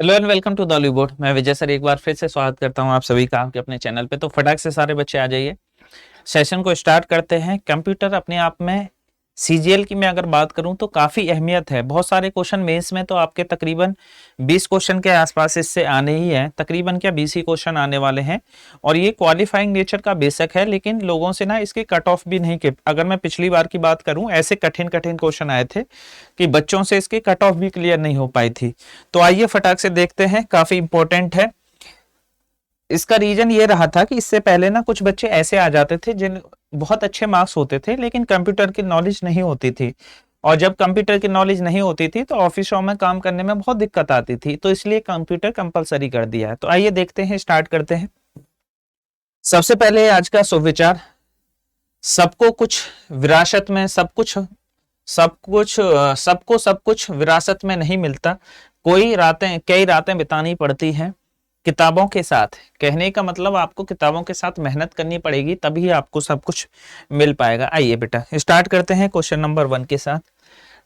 Hello and welcome to the board. मैं Vijay sir एक बार फिर से स्वागत करता हूं आप सभी का आपके अपने चैनल पे। तो फटाक से सारे बच्चे आ जाइए, सेशन को स्टार्ट करते हैं। कंप्यूटर अपने आप में सीजीएल की मैं अगर बात करूं तो काफ़ी अहमियत है। बहुत सारे क्वेश्चन मेंस में तो आपके तकरीबन 20 क्वेश्चन के आसपास इससे आने ही हैं, तकरीबन क्या 20 ही क्वेश्चन आने वाले हैं। और ये क्वालिफाइंग नेचर का बेशक है, लेकिन लोगों से ना इसके कट ऑफ भी नहीं के। अगर मैं पिछली बार की बात करूं, ऐसे कठिन कठिन क्वेश्चन आए थे कि बच्चों से इसकी कट ऑफ भी क्लियर नहीं हो पाई थी। तो आइए फटाक से देखते हैं, काफ़ी इंपॉर्टेंट है। इसका रीजन ये रहा था कि इससे पहले ना कुछ बच्चे ऐसे आ जाते थे जिन बहुत अच्छे मार्क्स होते थे लेकिन कंप्यूटर की नॉलेज नहीं होती थी। और जब कंप्यूटर की नॉलेज नहीं होती थी तो ऑफिसों में काम करने में बहुत दिक्कत आती थी, तो इसलिए कंप्यूटर कंपलसरी कर दिया है। तो आइए देखते हैं, स्टार्ट करते हैं। सबसे पहले आज का सुविचार, सबको कुछ विरासत में सबको सब कुछ विरासत में नहीं मिलता। कई रातें बितानी पड़ती हैं किताबों के साथ। कहने का मतलब आपको किताबों के साथ मेहनत करनी पड़ेगी, तभी आपको सब कुछ मिल पाएगा। आइए बेटा स्टार्ट करते हैं क्वेश्चन नंबर 1 के साथ।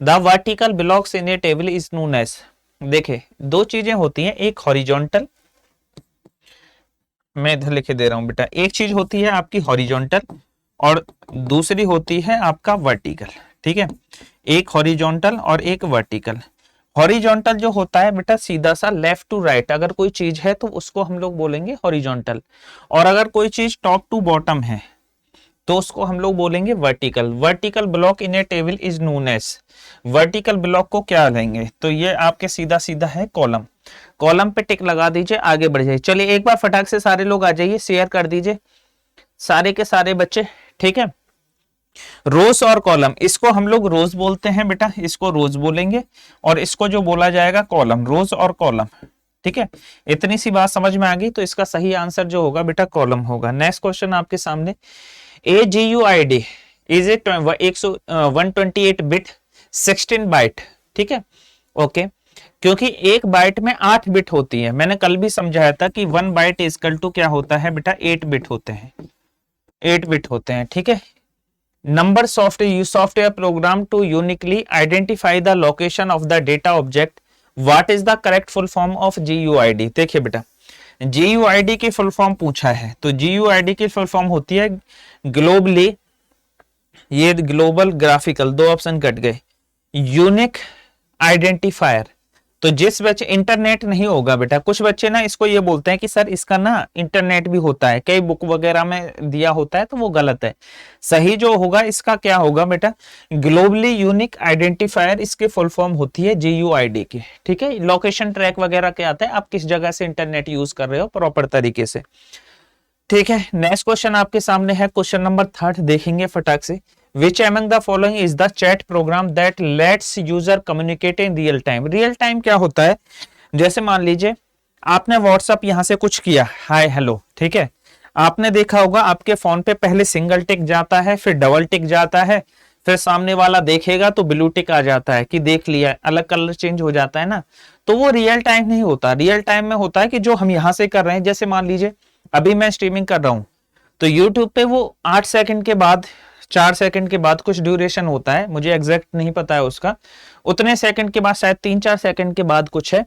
The vertical blocks in a table is known as. देखे दो चीजें होती हैं, एक हॉरिजॉन्टल, मैं इधर लिखे दे रहा हूं बेटा। एक चीज होती है आपकी हॉरिजॉन्टल और दूसरी होती है आपका वर्टिकल। ठीक है, एक हॉरिजॉन्टल और एक वर्टिकल। हॉरिजॉन्टल जो होता है बेटा सीधा सा लेफ्ट टू राइट, अगर कोई चीज है तो उसको हम लोग बोलेंगे हॉरिजॉन्टल। और अगर कोई चीज टॉप टू बॉटम है तो उसको हम लोग बोलेंगे vertical. Vertical block in a table is known as. Vertical block को क्या लेंगे, तो ये आपके सीधा सीधा है कॉलम। कॉलम पे टिक लगा दीजिए, आगे बढ़ जाइए। चलिए एक बार फटाक से सारे लोग आ जाइए, शेयर कर दीजिए सारे के सारे बच्चे। ठीक है, रोज और कॉलम, इसको हम लोग रोज बोलते हैं बेटा, इसको रोज बोलेंगे। और इसको जो बोला जाएगा कॉलम, रोज और कॉलम। ठीक है, इतनी सी बात समझ में आ गई। तो इसका सही आंसर जो होगा बेटा कॉलम होगा। नेक्स्ट क्वेश्चन आपके सामने, a G U I D is a 128 bit 16 byte. ठीक है, ओके, क्योंकि एक बाइट में 8 बिट होती है। मैंने कल भी समझाया था कि 1 बाइट इजकल टू क्या होता है बेटा, 8 बिट होते हैं, 8 बिट होते हैं। ठीक है, number software program to uniquely identify the location of the data object, what is the correct full form of GUID. देखिए बेटा, जीयूआईडी की फुल फॉर्म पूछा है तो जीयूआईडी की फुल फॉर्म होती है ग्लोबली, ये ग्लोबल ग्राफिकल, दो ऑप्शन कट गए, यूनिक आइडेंटिफायर। तो जिस बच्चे इंटरनेट नहीं होगा बेटा, कुछ बच्चे ना इसको ये बोलते हैं कि सर इसका ना इंटरनेट भी होता है, कई बुक वगैरह में दिया होता है, तो वो गलत है। सही जो होगा इसका क्या होगा बेटा, ग्लोबली यूनिक आइडेंटिफायर, इसकी फुल फॉर्म होती है जीयूआईडी की। ठीक है, लोकेशन ट्रैक वगैरह के आता है, आप किस जगह से इंटरनेट यूज कर रहे हो प्रॉपर तरीके से। ठीक है, नेक्स्ट क्वेश्चन आपके सामने है, क्वेश्चन नंबर 3 देखेंगे फटाक से। Which among the following is the chat program that lets user communicate in real time? Real time क्या होता है, जैसे मान लीजिए आपने व्हाट्सअप यहां से कुछ किया, हाय हेलो। ठीक है, आपने देखा होगा आपके फोन पे पहले सिंगल टिक जाता है, फिर डबल टिक जाता है, फिर सामने वाला देखेगा तो ब्लू टिक आ जाता है कि देख लिया, अलग कलर चेंज हो जाता है ना। तो वो रियल टाइम नहीं होता। रियल टाइम में होता है कि जो हम यहां से कर रहे हैं, जैसे मान लीजिए अभी मैं स्ट्रीमिंग कर रहा हूं तो यूट्यूब पे वो 8 सेकंड के बाद, 4 सेकंड के बाद कुछ ड्यूरेशन होता है, मुझे एग्जैक्ट नहीं पता है उसका, उतने सेकंड के बाद शायद 3-4 सेकंड के बाद कुछ है,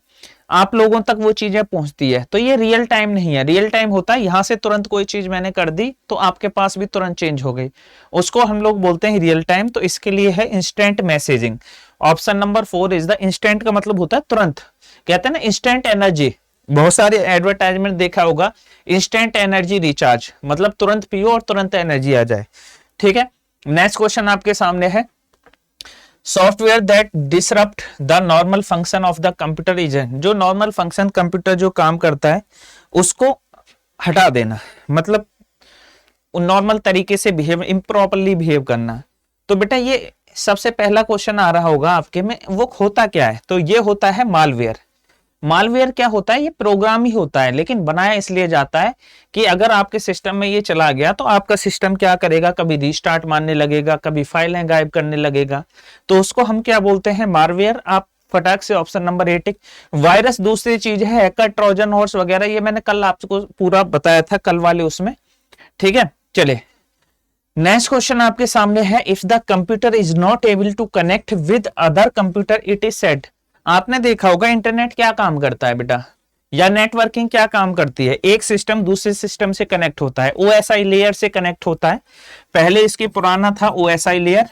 आप लोगों तक वो चीजें पहुंचती है। तो ये रियल टाइम नहीं है। रियल टाइम होता है यहां से तुरंत कोई चीज मैंने कर दी तो आपके पास भी तुरंत चेंज हो गई, उसको हम लोग बोलते हैं रियल टाइम। तो इसके लिए है instant messaging. Option number 4 is the, instant का मतलब होता है तुरंत, कहते हैं ना इंस्टेंट एनर्जी। बहुत सारे एडवर्टाइजमेंट देखा होगा, इंस्टेंट एनर्जी रिचार्ज, मतलब तुरंत पियो और तुरंत एनर्जी आ जाए। ठीक है, नेक्स्ट क्वेश्चन आपके सामने है, software that disrupt the normal function of the computer is, जो नॉर्मल फंक्शन कंप्यूटर जो काम करता है उसको हटा देना, मतलब नॉर्मल तरीके से बिहेव, इम्प्रॉपरली बिहेव करना। तो बेटा ये सबसे पहला क्वेश्चन आ रहा होगा आपके में, वो होता क्या है, तो ये होता है मालवेयर। मालवेयर क्या होता है, ये प्रोग्राम ही होता है, लेकिन बनाया इसलिए जाता है कि अगर आपके सिस्टम में ये चला गया तो आपका सिस्टम क्या करेगा, कभी रीस्टार्ट मारने लगेगा, कभी फाइलें गायब करने लगेगा। तो उसको हम क्या बोलते हैं, मालवेयर। आप फटाक से ऑप्शन नंबर 8। वायरस दूसरी चीज है, हैकर, ट्रोजन हॉर्स वगैरह, ये मैंने कल आपको पूरा बताया था कल वाले उसमें। ठीक है, चले नेक्स्ट क्वेश्चन आपके सामने है, if the computer is not able to connect with other computer it is said. आपने देखा होगा इंटरनेट क्या काम करता है बेटा, या नेटवर्किंग क्या काम करती है, एक सिस्टम दूसरे सिस्टम से कनेक्ट होता है, ओएसआई लेयर से कनेक्ट होता है। पहले इसकी पुराना था ओएसआई लेयर,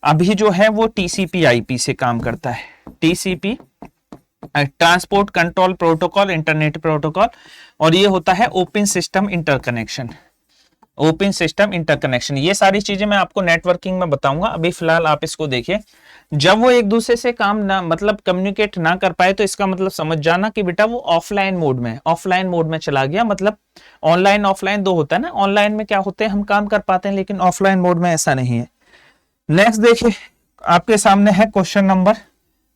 अभी जो है वो टीसीपी आईपी से काम करता है। TCP transport control protocol, internet protocol, और ये होता है open system interconnection. Open system interconnection, ये सारी चीजें मैं आपको नेटवर्किंग में बताऊंगा, अभी फिलहाल आप इसको देखिए। जब वो एक दूसरे से काम ना मतलब कम्युनिकेट ना कर पाए तो इसका मतलब समझ जाना कि बेटा वो ऑफलाइन मोड में, ऑफलाइन मोड में चला गया। मतलब ऑनलाइन ऑफलाइन दो होता है ना, ऑनलाइन में क्या होते हैं हम काम कर पाते हैं, लेकिन ऑफलाइन मोड में ऐसा नहीं है। नेक्स्ट देखिए आपके सामने है क्वेश्चन नंबर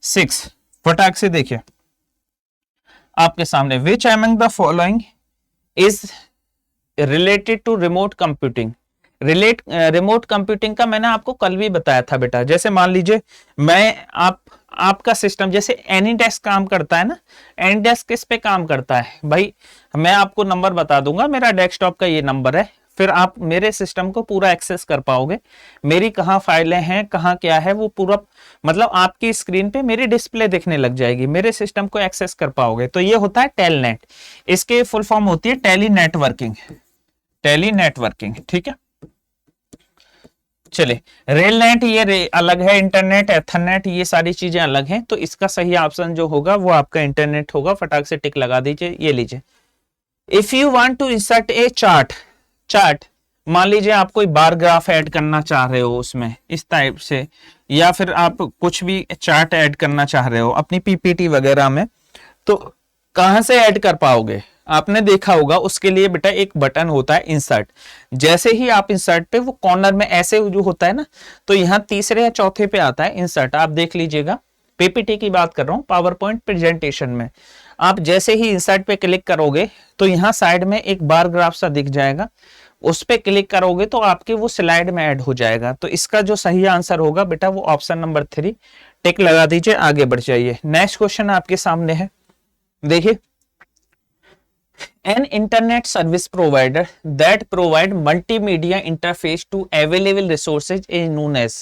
6, फटाक से देखिए आपके सामने, which among the following is related to remote computing. Remote computing का मैंने आपको कल भी बताया था बेटा। जैसे मान लीजिए आपका सिस्टम जैसे एनीडेस्क काम करता है ना, एनीडेस्क किस पे काम करता है भाई, मैं आपको नंबर बता दूंगा, मेरा डेस्कटॉप का ये नंबर है, फिर आप मेरे सिस्टम को पूरा एक्सेस कर पाओगे। मेरी कहाँ फाइलें हैं, कहाँ क्या है, वो पूरा मतलब आपकी स्क्रीन पे मेरी डिस्प्ले दिखने लग जाएगी, मेरे सिस्टम को एक्सेस कर पाओगे। तो ये होता है टेलनेट, इसके फुल फॉर्म होती है टेली नेटवर्किंग, टेली नेटवर्किंग, ठीक है। चले रेल नेट ये अलग है, इंटरनेट एथरनेट ये सारी चीजें अलग हैं। तो इसका सही ऑप्शन जो होगा वो आपका इंटरनेट होगा, फटाक से टिक लगा दीजिए। ये लीजिए, if you want to insert a chart, मान लीजिए आप कोई बार ग्राफ ऐड करना चाह रहे हो उसमें इस टाइप से, या फिर आप कुछ भी चार्ट ऐड करना चाह रहे हो अपनी पीपीटी वगैरह में, तो कहां से ऐड कर पाओगे, आपने देखा होगा उसके लिए बेटा एक बटन होता है इंसर्ट। जैसे ही आप इंसर्ट पे वो कॉर्नर में ऐसे जो होता है ना, तो यहाँ तीसरे या चौथे पे आता है इंसर्ट, आप देख लीजिएगा। पीपीटी की बात कर रहा हूँ, पावर पॉइंट प्रेजेंटेशन में आप जैसे ही इंसर्ट पे क्लिक करोगे तो यहाँ साइड में एक बार ग्राफ सा दिख जाएगा, उस पे क्लिक करोगे तो आपके वो स्लाइड में ऐड हो जाएगा। तो इसका जो सही आंसर होगा बेटा वो ऑप्शन नंबर 3, टिक लगा दीजिए, आगे बढ़ जाइए। नेक्स्ट क्वेश्चन आपके सामने है, देखिए, an internet service provider that provide multimedia interface to available resources is known as।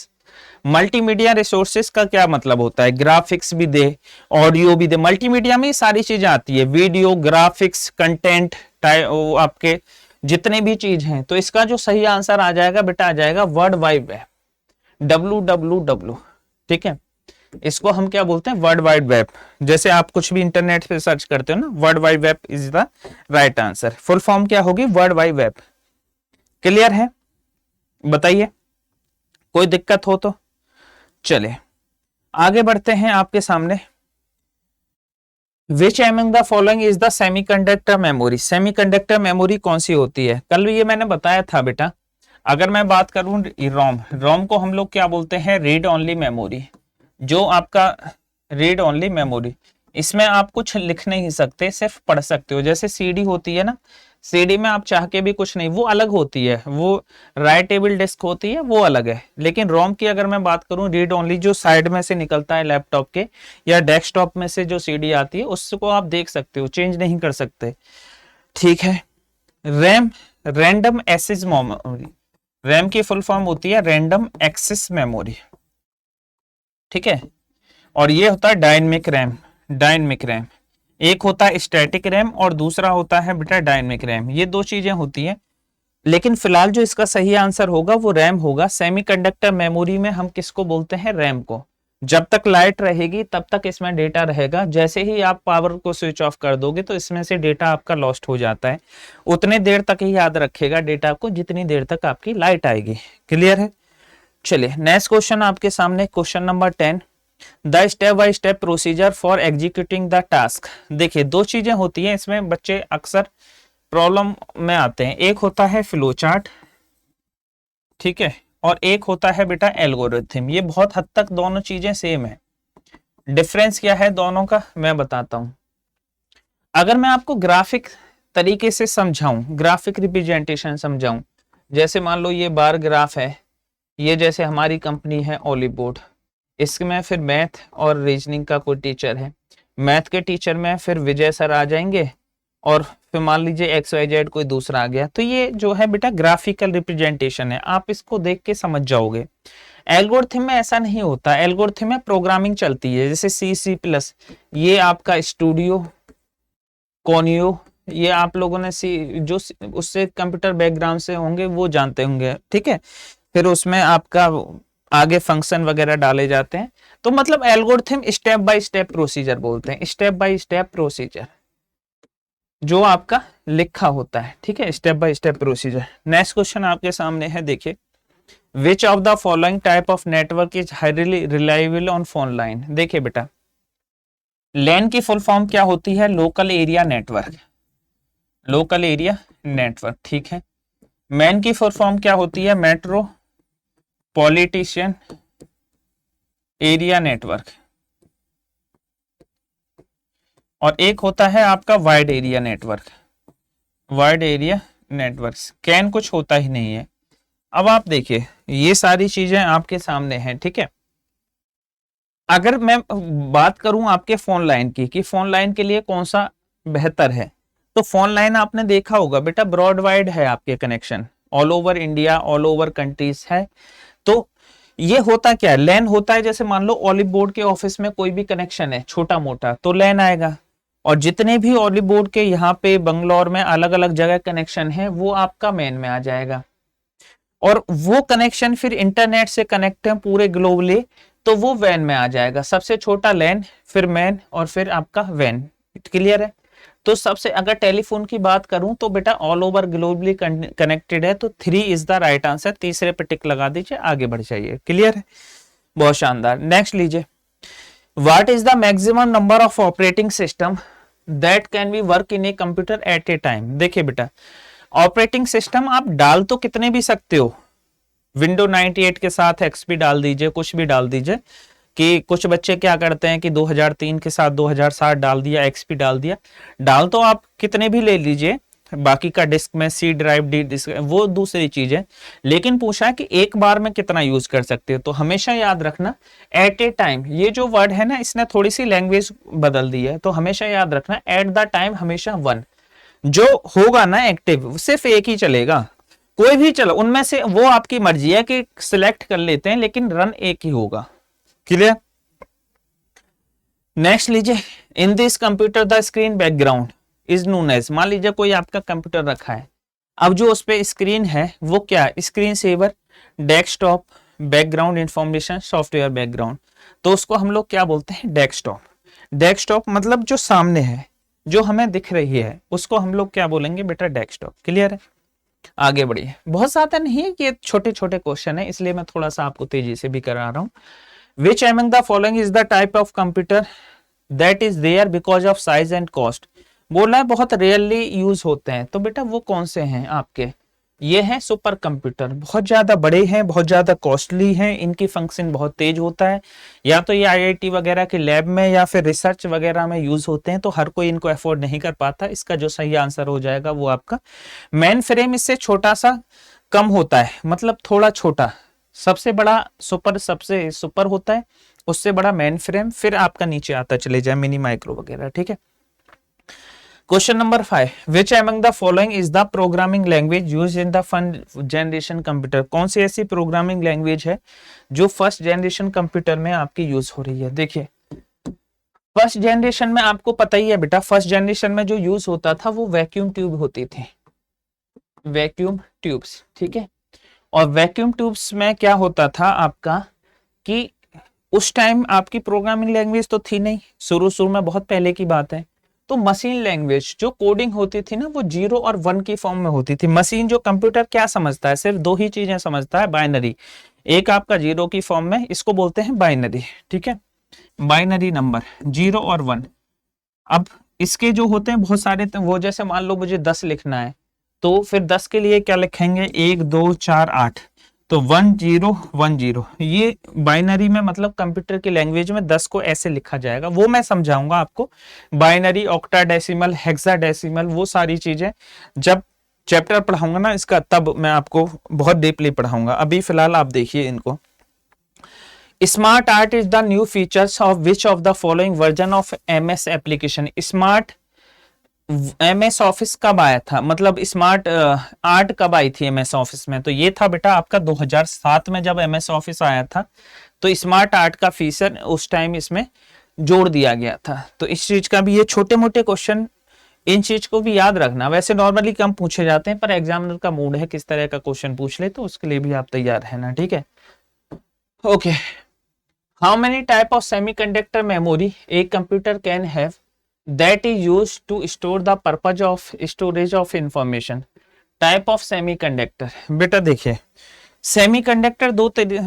Multimedia resources का क्या मतलब होता है, ग्राफिक्स भी दे, ऑडियो भी दे, मल्टीमीडिया में सारी चीजें आती है, वीडियो, ग्राफिक्स, कंटेंट, आपके जितने भी चीज हैं। तो इसका जो सही आंसर आ जाएगा बेटा, आ जाएगा वर्ल्ड वाइड वेब, www, ठीक है। इसको हम क्या बोलते हैं, वर्ल्ड वाइड वेब। जैसे आप कुछ भी इंटरनेट पे सर्च करते हो ना, world wide web is the right answer. Full form क्या होगी, वर्ल्ड वाइड वेब। क्लियर है, बताइए, कोई दिक्कत हो तो। चले आगे बढ़ते हैं आपके सामने, which among the following is the semiconductor memory. Semiconductor memory कौन सी होती है, कल भी ये मैंने बताया था बेटा। अगर मैं बात करूं रोम को हम लोग क्या बोलते हैं, रीड ओनली मेमोरी। जो आपका रीड ओनली मेमोरी, इसमें आप कुछ लिख नहीं सकते, सिर्फ पढ़ सकते हो। जैसे सीडी होती है ना, सीडी में आप चाह के भी कुछ नहीं, वो अलग होती है, वो राइटेबल डिस्क होती है, वो अलग है। लेकिन रोम की अगर मैं बात करूं, रीड ओनली, जो साइड में से निकलता है लैपटॉप के या डेस्कटॉप में से जो सीडी आती है, उसको आप देख सकते हो, चेंज नहीं कर सकते, ठीक है। RAM, random access memory, RAM की फुल फॉर्म होती है रैंडम एक्सेस मेमोरी, ठीक है। और ये होता है डायनेमिक रैम, डायनेमिक रैम। एक होता है स्टैटिक रैम और दूसरा होता है बेटा डायनेमिक रैम, ये दो चीजें होती हैं। लेकिन फिलहाल जो इसका सही आंसर होगा वो रैम होगा। सेमीकंडक्टर मेमोरी में हम किसको बोलते हैं, रैम को। जब तक लाइट रहेगी तब तक इसमें डेटा रहेगा, जैसे ही आप पावर को स्विच ऑफ कर दोगे तो इसमें से डेटा आपका लॉस्ट हो जाता है। उतने देर तक ही याद रखेगा डेटा को जितनी देर तक आपकी लाइट आएगी। क्लियर है, चलिए नेक्स्ट क्वेश्चन आपके सामने, question number 10, the step by step procedure for executing the task. देखिए दो चीजें होती हैं इसमें, बच्चे अक्सर प्रॉब्लम में आते हैं। एक होता है फ्लो चार्ट, ठीक है, और एक होता है बेटा एल्गोरिथम। ये बहुत हद तक दोनों चीजें सेम है। डिफरेंस क्या है दोनों का मैं बताता हूं। अगर मैं आपको ग्राफिक तरीके से समझाऊं, ग्राफिक रिप्रेजेंटेशन समझाऊं, जैसे मान लो ये बार ग्राफ है, ये जैसे हमारी कंपनी है ओलीबोर्ड, इसमें फिर मैथ और रीजनिंग का कोई टीचर है, मैथ के टीचर में फिर विजय सर आ जाएंगे और फिर मान लीजिए एक्स वाई जेड कोई दूसरा आ गया। तो ये जो है बेटा ग्राफिकल रिप्रेजेंटेशन है, आप इसको देख के समझ जाओगे। एल्गोरिथम में ऐसा नहीं होता, एल्गोरिथम में प्रोग्रामिंग चलती है, जैसे सी सी प्लस, ये आपका स्टूडियो कोनियो, ये आप लोगों ने जो उससे कंप्यूटर बैकग्राउंड से होंगे वो जानते होंगे, ठीक है। फिर उसमें आपका आगे फंक्शन वगैरह डाले जाते हैं। तो मतलब algorithm step by step procedure बोलते हैं, स्टेप बाय स्टेप प्रोसीजर जो आपका लिखा होता है, ठीक है, step by step procedure. Next question आपके सामने है, देखिए which of the following type of network is highly reliable on phone line. देखिए बेटा लैन की फुल फॉर्म क्या होती है, local area network, local area network, ठीक है। मैन की फुल फॉर्म क्या होती है, मेट्रो पॉलिटिशियन एरिया नेटवर्क, और एक होता है आपका wide area network, wide area network. Can कुछ होता ही नहीं है। अब आप देखिए ये सारी चीजें आपके सामने हैं, ठीक है। अगर मैं बात करूं आपके फोन लाइन की कि फोन लाइन के लिए कौन सा बेहतर है, तो फोन लाइन आपने देखा होगा बेटा ब्रॉड वाइड है, आपके connection all over India all over countries है। तो ये होता क्या है, लैन होता है, जैसे मान लो ऑलिव बोर्ड के ऑफिस में कोई भी कनेक्शन है छोटा मोटा तो लैन आएगा, और जितने भी ऑलिव बोर्ड के यहाँ पे बंगलौर में अलग अलग जगह कनेक्शन है वो आपका मैन में आ जाएगा। और वो कनेक्शन फिर इंटरनेट से कनेक्ट है पूरे ग्लोबली, तो वो वैन में आ जाएगा। सबसे छोटा लैन, फिर मैन, और फिर आपका वैन। क्लियर है। तो सबसे अगर टेलीफोन की बात करूं तो बेटा ऑल ओवर ग्लोबली कनेक्टेड है, तो 3 इज द राइट आंसर। तीसरे पे टिक लगा दीजिए, आगे बढ़ जाइए। क्लियर है, बहुत शानदार। नेक्स्ट लीजिए, what is the maximum number of operating system that can be work in a computer eight A time. देखिए बेटा ऑपरेटिंग सिस्टम आप डाल तो कितने भी सकते हो, विंडो 98 के साथ एक्सपी डाल दीजिए, कुछ भी डाल दीजिए। कि कुछ बच्चे क्या करते हैं कि 2003 के साथ 2007 डाल दिया, एक्सपी डाल दिया, डाल तो आप कितने भी ले लीजिए, बाकी का डिस्क में सी ड्राइव डी डिस्क वो दूसरी चीज है, लेकिन पूछा है कि एक बार में कितना यूज कर सकते हो। तो हमेशा याद रखना एट ए टाइम, ये जो वर्ड है ना इसने थोड़ी सी लैंग्वेज बदल दी है, तो हमेशा याद रखना एट द टाइम हमेशा 1 जो होगा ना एक्टिव सिर्फ एक ही चलेगा, कोई भी चलो उनमें से, वो आपकी मर्जी है कि सिलेक्ट कर लेते हैं, लेकिन रन एक ही होगा। क्लियर। नेक्स्ट लीजिए, in this computer the screen background is known as. मान लीजिए कोई आपका कंप्यूटर रखा है, अब जो उस पे स्क्रीन है वो क्या है, screen saver, desktop, background information, software background. तो उसको हम लोग क्या बोलते हैं, डेस्कटॉप। डेस्कटॉप मतलब जो सामने है, जो हमें दिख रही है, उसको हम लोग क्या बोलेंगे बेटा, डेस्कटॉप। क्लियर है, आगे बढ़िए। बहुत ज्यादा नहीं है, ये छोटे छोटे क्वेश्चन है, इसलिए मैं थोड़ा सा आपको तेजी से भी करा रहा हूं। Which among the following is the type of computer that is rare because of size and cost? बोला है बहुत रेयरली यूज होते हैं, तो बेटा वो कौन से हैं आपके, ये हैं सुपर कंप्यूटर, बहुत ज्यादा बड़े हैं, बहुत ज्यादा कॉस्टली हैं, इनकी फंक्शन बहुत तेज होता है, या तो ये आईआईटी वगैरह के लैब में या फिर रिसर्च वगैरह में यूज होते हैं, तो हर कोई इनको अफोर्ड नहीं कर पाता। इसका जो सही आंसर हो जाएगा वो आपका मेन फ्रेम इससे छोटा सा कम होता है, मतलब थोड़ा छोटा, सबसे बड़ा सुपर सबसे सुपर होता है, उससे बड़ा मेन फ्रेम, फिर आपका नीचे आता चले जाए मिनी माइक्रो वगैरह। ठीक है। Question number 5, which among the following is the programming language used in the first generation computer. कौन सी ऐसी प्रोग्रामिंग लैंग्वेज है जो फर्स्ट जनरेशन कंप्यूटर में आपकी यूज हो रही है। देखिए फर्स्ट जनरेशन में आपको पता ही है बेटा, फर्स्ट जनरेशन में जो यूज होता था वो वैक्यूम ट्यूब होती थी, वैक्यूम ट्यूब्स। ठीक है। और वैक्यूम ट्यूब्स में क्या होता था आपका कि उस टाइम आपकी प्रोग्रामिंग लैंग्वेज तो थी नहीं, शुरू में बहुत पहले की बात है, तो मशीन लैंग्वेज जो कोडिंग होती थी ना वो 0 और 1 की फॉर्म में होती थी। मशीन जो कंप्यूटर क्या समझता है, सिर्फ दो ही चीजें समझता है, बाइनरी, एक आपका 0 की फॉर्म में, इसको बोलते हैं बाइनरी। ठीक है, बाइनरी नंबर 0 और 1। अब इसके जो होते हैं बहुत सारे, वो जैसे मान लो मुझे 10 लिखना है, तो फिर 10 के लिए क्या लिखेंगे, 1 2 4 8, तो 1 0 1 0। ये बाइनरी में मतलब कंप्यूटर की लैंग्वेज में 10 को ऐसे लिखा जाएगा, वो मैं समझाऊंगा आपको। बाइनरी, ऑक्टाडेसिमल, हेक्साडेसिमल, वो सारी चीजें जब चैप्टर पढ़ाऊंगा ना इसका, तब मैं आपको बहुत डीपली पढ़ाऊंगा। अभी फिलहाल आप देखिए इनको। Smart art is the new features of which of the following version of MS application. Smart MS office कब आया था, मतलब स्मार्ट आर्ट कब आई थी एमएस ऑफिस में? तो ये था बेटा आपका 2007 में जब एमएस ऑफिस आया था, तो स्मार्ट आर्ट का फीचर उस टाइम इसमें जोड़ दिया गया था। तो इस चीज का भी, ये छोटे मोटे क्वेश्चन, इन चीज को भी याद रखना। वैसे नॉर्मली कम पूछे जाते हैं, पर एग्जामिनर का मूड है किस तरह का क्वेश्चन पूछ ले, तो उसके लिए भी आप तैयार रहना, ठीक है। Okay, how many type of semiconductor memory a computer can have that is used to store the purpose of storage of information? Type of semiconductor, बेटा देखिए सेमीकंडक्टर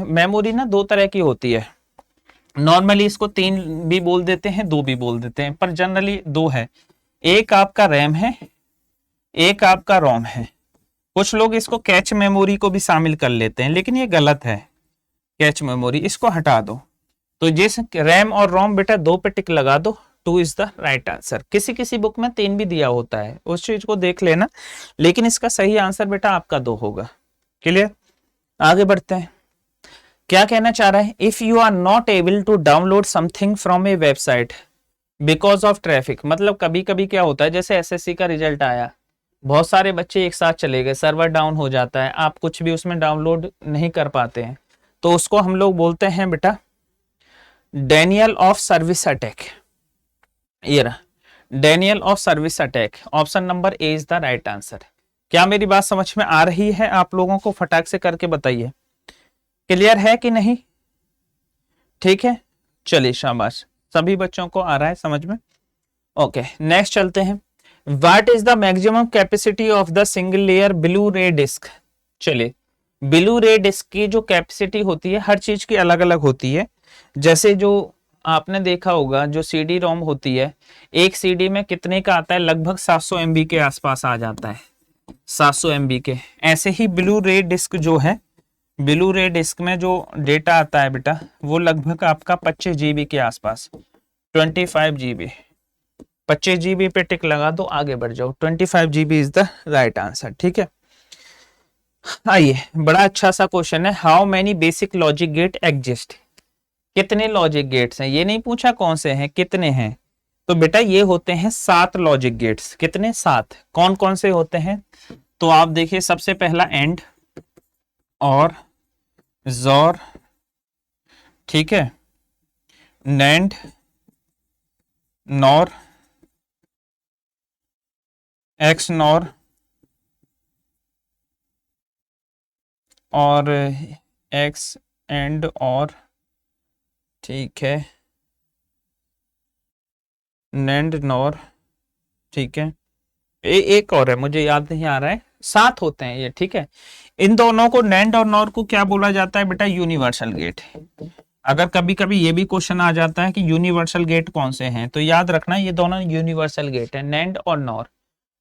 मेमोरी ना दो तरह की होती है। नॉर्मली इसको तीन भी बोल देते हैं, दो भी बोल देते हैं, पर जनरली दो है। एक आपका रैम है, एक आपका रोम है। कुछ लोग इसको कैच मेमोरी को भी शामिल कर लेते हैं, लेकिन ये गलत है। कैच मेमोरी इसको हटा दो। तो जिस रैम और रोम बेटा दो पे टिक लगा दो, 2 इज द राइट आंसर। किसी किसी बुक में 3 भी दिया होता है, उस चीज को देख लेना, लेकिन इसका सही आंसर बेटा आपका 2 होगा। क्लियर, आगे बढ़ते हैं। क्या कहना चाह रहा है? If you are not able to download something from a website because of traffic, मतलब कभी कभी क्या होता है, जैसे एसएससी का रिजल्ट आया, बहुत सारे बच्चे एक साथ चले गए, सर्वर डाउन हो जाता है, आप कुछ भी उसमें डाउनलोड नहीं कर पाते हैं, तो उसको हम लोग बोलते हैं बेटा डेनियल ऑफ सर्विस अटैक। ये रहा Daniel of service attack. Option number A is the right answer. क्या मेरी बात समझ में आ रही है आप लोगों को? फटाक से करके बताइए, क्लियर है कि नहीं? ठीक है, चलिए शाबाश, सभी बच्चों को आ रहा है समझ में। ओके, नेक्स्ट चलते हैं। What is the maximum capacity of the single layer blue रे डिस्क? चलिए, ब्लू रे डिस्क की जो कैपेसिटी होती है, हर चीज की अलग अलग होती है। जैसे जो आपने देखा होगा, जो सीडी रोम होती है, एक सीडी में कितने का आता है? लगभग 700 MB के आसपास आ जाता है, 700 MB के। ऐसे ही ब्लू रे डिस्क जो है, ब्लू रे डिस्क में जो डेटा आता है बेटा, वो लगभग आपका 25 GB के आसपास, 25 GB। 25 GB पे टिक लगा दो, आगे बढ़ जाओ। 25 GB is the right answer, ठीक है। आइए, बड़ा अच्छा सा क्वेश्चन है। How many basic logic gate exist? कितने लॉजिक गेट्स हैं? ये नहीं पूछा कौन से हैं, कितने हैं। तो बेटा ये होते हैं 7 लॉजिक गेट्स। कितने? 7। कौन कौन से होते हैं? तो आप देखिए, सबसे पहला एंड और जोर, ठीक है, नैंड, नॉर, एक्स नॉर और एक्स एंड और, ठीक है, नैंड नॉर, ठीक है, एक और है मुझे याद नहीं आ रहा है। 7 होते हैं ये, ठीक है। इन दोनों को, नैंड और नॉर को क्या बोला जाता है बेटा? Universal gate. अगर कभी कभी ये भी क्वेश्चन आ जाता है कि यूनिवर्सल गेट कौन से हैं, तो याद रखना ये दोनों यूनिवर्सल गेट है, नैंड और नॉर,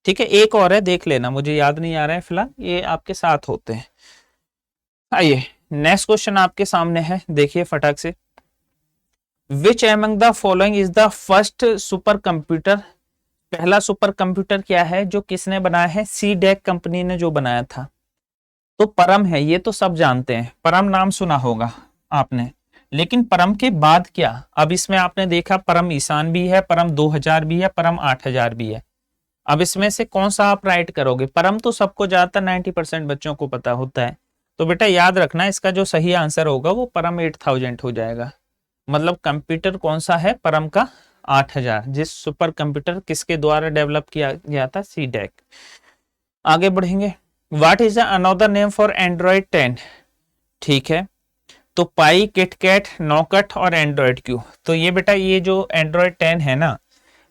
ठीक है। एक और है, देख लेना, मुझे याद नहीं आ रहा है फिलहाल। ये आपके 7 होते हैं। आइए, नेक्स्ट क्वेश्चन आपके सामने है, देखिए फटाक से। Which among the following is the first super computer? पहला सुपर कंप्यूटर क्या है जो किसने बनाया है? सीडेक कंपनी ने जो बनाया था। तो परम है, ये तो सब जानते हैं, परम नाम सुना होगा आपने। लेकिन परम के बाद क्या? अब इसमें आपने देखा परम ईशान भी है, परम 2000 भी है, परम 8000 भी है। अब इसमें से कौन सा आप राइट करोगे? परम तो सबको ज्यादातर 90% बच्चों को पता होता है, तो बेटा याद रखना इसका जो सही आंसर होगा वो परम 8000 हो जाएगा। मतलब कंप्यूटर कौन सा है? परम का 8000। जिस सुपर कंप्यूटर किसके द्वारा डेवलप किया गया था? सीडेक। आगे बढ़ेंगे। What is another name for Android 10? ठीक है, तो पाई, किटकैट, नॉकट और एंड्रॉइड क्यू। तो ये बेटा, ये जो एंड्रॉइड 10 है ना,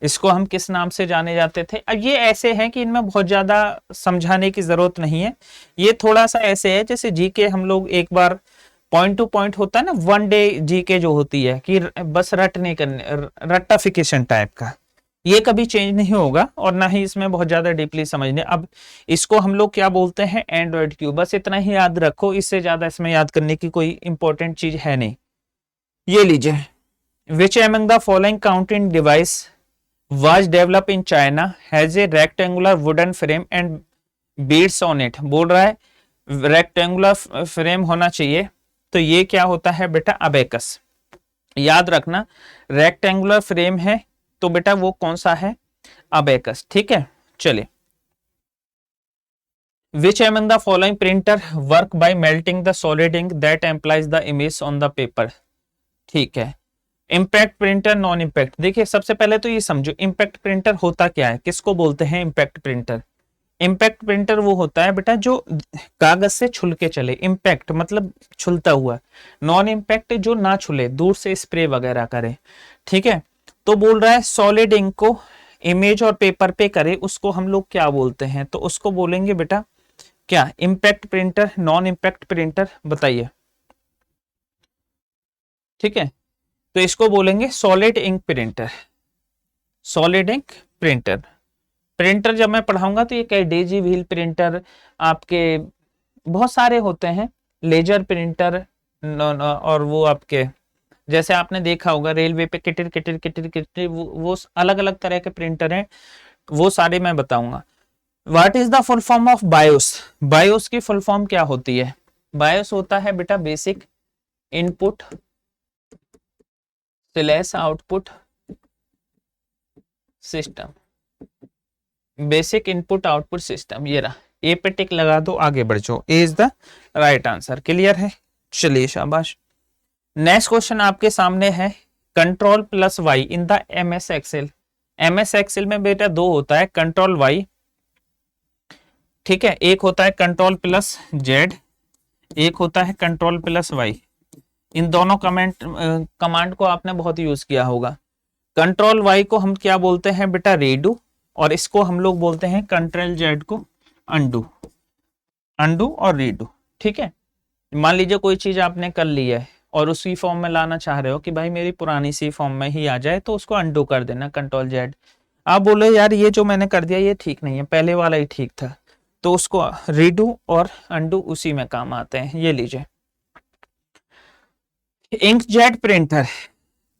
इसको हम किस नाम से जाने जाते थे? अब ये ऐसे हैं कि इनमें बहुत ज्यादा समझाने की जरूरत नहीं है। ये थोड़ा सा ऐसे है जैसे जीके हम लोग एक बार पॉइंट टू पॉइंट होता है ना, 1 डे जीके जो होती है कि बस रटने करने, रट्टाफिकेशन टाइप का। ये कभी चेंज नहीं होगा और ना ही इसमें बहुत ज्यादा डीपली समझने। अब इसको हम लोग क्या बोलते हैं? Android Q. बस इतना ही याद रखो, इससे ज्यादा इसमें याद करने की कोई इंपॉर्टेंट चीज है नहीं। ये लीजिए, which among the following counting device was developed in China has a rectangular wooden frame and beads on it? बोल रहा है रेक्टेंगुलर फ्रेम होना चाहिए, तो ये क्या होता है बेटा? अबेकस। याद रखना, रेक्टेंगुलर फ्रेम है तो बेटा वो कौन सा है? अबेकस, ठीक है। चलिए, which among the following printer work by melting the solid ink that implies the image on the paper, ठीक है। Impact printer, non impact. देखिए सबसे पहले तो ये समझो इम्पैक्ट प्रिंटर होता क्या है, किसको बोलते हैं इम्पैक्ट प्रिंटर। इम्पैक्ट प्रिंटर वो होता है बेटा जो कागज से छुल के चले, इम्पैक्ट मतलब छुलता हुआ। नॉन इम्पैक्ट जो ना छुले, दूर से स्प्रे वगैरह करे, ठीक है। तो बोल रहा है सॉलिड इंक को इमेज और पेपर पे करे, उसको हम लोग क्या बोलते हैं, तो उसको बोलेंगे बेटा क्या, impact printer, non impact printer, बताइए, ठीक है। तो इसको बोलेंगे solid ink printer, solid ink printer. Printer जब मैं पढ़ाऊंगा तो ये क्या, डेजी व्हील प्रिंटर, आपके बहुत सारे होते हैं, लेजर प्रिंटर, और वो आपके जैसे आपने देखा होगा रेलवे पे किटिर किटिर किटिर किटिर, वो अलग अलग तरह के प्रिंटर हैं, वो सारे मैं बताऊंगा। What is the full form of BIOS, BIOS की फुल फॉर्म क्या होती है। बायोस होता है बेटा basic input slash output system, basic input output system. ये रहा, ए पे टिक लगा दो, आगे बढ़ जाओ, A is the right answer. Clear है, चलिए शाबाश। नेक्स्ट क्वेश्चन आपके सामने है, control plus Y in the MS Excel. MS Excel में बेटा दो होता है, कंट्रोल वाई, ठीक है, एक होता है कंट्रोल प्लस जेड, एक होता है कंट्रोल प्लस वाई। इन दोनों कमांड को आपने बहुत यूज किया होगा। कंट्रोल वाई को हम क्या बोलते हैं बेटा, रीडू, और इसको हम लोग बोलते हैं कंट्रोल जेड को अंडू, अंडू और रीडू, ठीक है। मान लीजिए कोई चीज आपने कर ली है और उसी फॉर्म में लाना चाह रहे हो कि भाई मेरी पुरानी सी फॉर्म में ही आ जाए, तो उसको अंडू कर देना, कंट्रोल जेड। आप बोले यार ये जो मैंने कर दिया ये ठीक नहीं है, पहले वाला ही ठीक था, तो उसको रीडू और अंडू उसी में काम आते हैं। ये लीजिए इंकजेट प्रिंटर।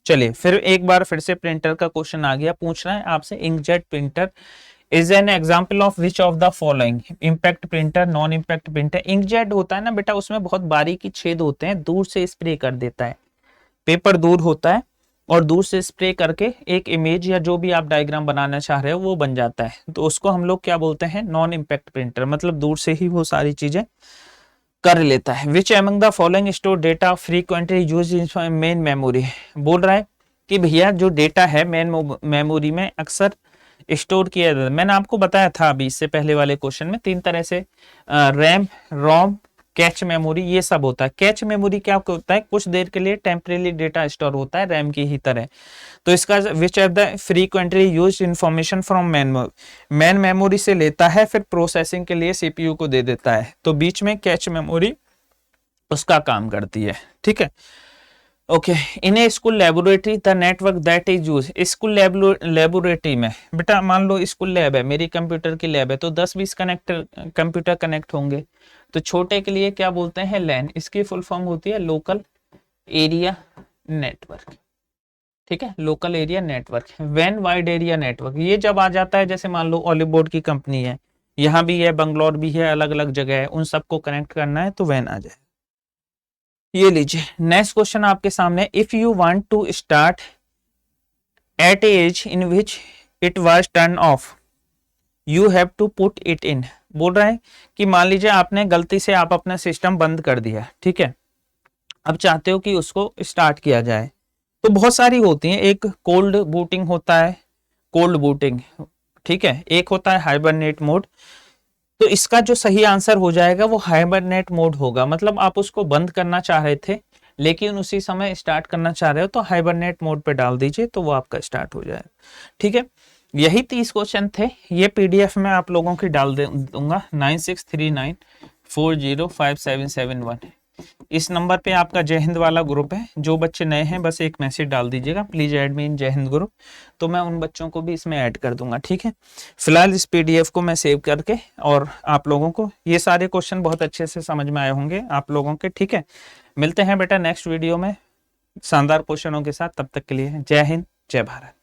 चलिए फिर एक बार फिर से प्रिंटर का क्वेश्चन आ गया, पूछ रहा है आपसे inkjet printer is an example of which of the following, impact printer, non impact printer. Inkjet होता है ना बेटा, उसमें बहुत बारीकी छेद होते हैं, दूर से स्प्रे कर देता है, पेपर दूर होता है और दूर से स्प्रे करके एक इमेज या जो भी आप डायग्राम बनाना चाह रहे हो वो बन जाता है, तो उसको हम लोग क्या बोलते हैं, नॉन इम्पैक्ट प्रिंटर, मतलब दूर से ही वो सारी चीजें कर लेता है। Which among the following store data frequently use in main memory. बोल रहा है कि भैया जो डेटा है मेन मेमोरी में अक्सर स्टोर किया जाता है। मैंने आपको बताया था अभी इससे पहले वाले क्वेश्चन में, तीन तरह से, रैम, रोम, कैच मेमोरी, ये सब होता है। कैच मेमोरी क्या होता है, कुछ देर के लिए टेम्परेरी डेटा स्टोर होता है रैम की ही तरह। तो इसका which of the frequently used information from main memory से लेता है, फिर प्रोसेसिंग के लिए सीपीयू को दे देता है, तो बीच में कैच मेमोरी उसका काम करती है, ठीक है। Okay, in A school laboratory the network that is use. School laboratory में बेटा मान लो स्कूल लैब है, मेरी कंप्यूटर की लैब है, तो 10-20 कंप्यूटर कनेक्ट होंगे, तो छोटे के लिए क्या बोलते हैं, लैन। इसकी फुल फॉर्म होती है लोकल एरिया नेटवर्क, ठीक है, लोकल एरिया नेटवर्क। वैन वाइड एरिया नेटवर्क, ये जब आ जाता है, जैसे मान लो ऑलिव बोर्ड की कंपनी है, यहाँ भी है, बंगलौर भी है, अलग अलग जगह है, उन सबको कनेक्ट करना है तो वैन आ जाए। ये लीजिए नेक्स्ट क्वेश्चन आपके सामने, if you want to start at age in which it was turn off you have to put it in. बोल रहा है कि मान लीजिए आपने गलती से आप अपना सिस्टम बंद कर दिया, ठीक है, अब चाहते हो कि उसको स्टार्ट किया जाए, तो बहुत सारी होती हैं, एक कोल्ड बूटिंग होता है, कोल्ड बूटिंग, ठीक है, एक होता है हाइबरनेट मोड। तो इसका जो सही आंसर हो जाएगा वो हाइबरनेट मोड होगा, मतलब आप उसको बंद करना चाह रहे थे लेकिन उसी समय स्टार्ट करना चाह रहे हो, तो हाइबरनेट मोड पे डाल दीजिए तो वो आपका स्टार्ट हो जाएगा, ठीक है। यही 30 क्वेश्चन थे, ये पीडीएफ में आप लोगों की डाल दूंगा 9639405771। इस नंबर पे आपका जय हिंद वाला ग्रुप है, जो बच्चे नए हैं बस एक मैसेज डाल दीजिएगा, प्लीज ऐड मी इन जय हिंद ग्रुप, तो मैं उन बच्चों को भी इसमें ऐड कर दूंगा, ठीक है। फिलहाल इस पीडीएफ को मैं सेव करके, और आप लोगों को ये सारे क्वेश्चन बहुत अच्छे से समझ में आए होंगे आप लोगों के, ठीक है। मिलते हैं बेटा नेक्स्ट वीडियो में शानदार क्वेश्चनों के साथ, तब तक के लिए जय हिंद जय भारत।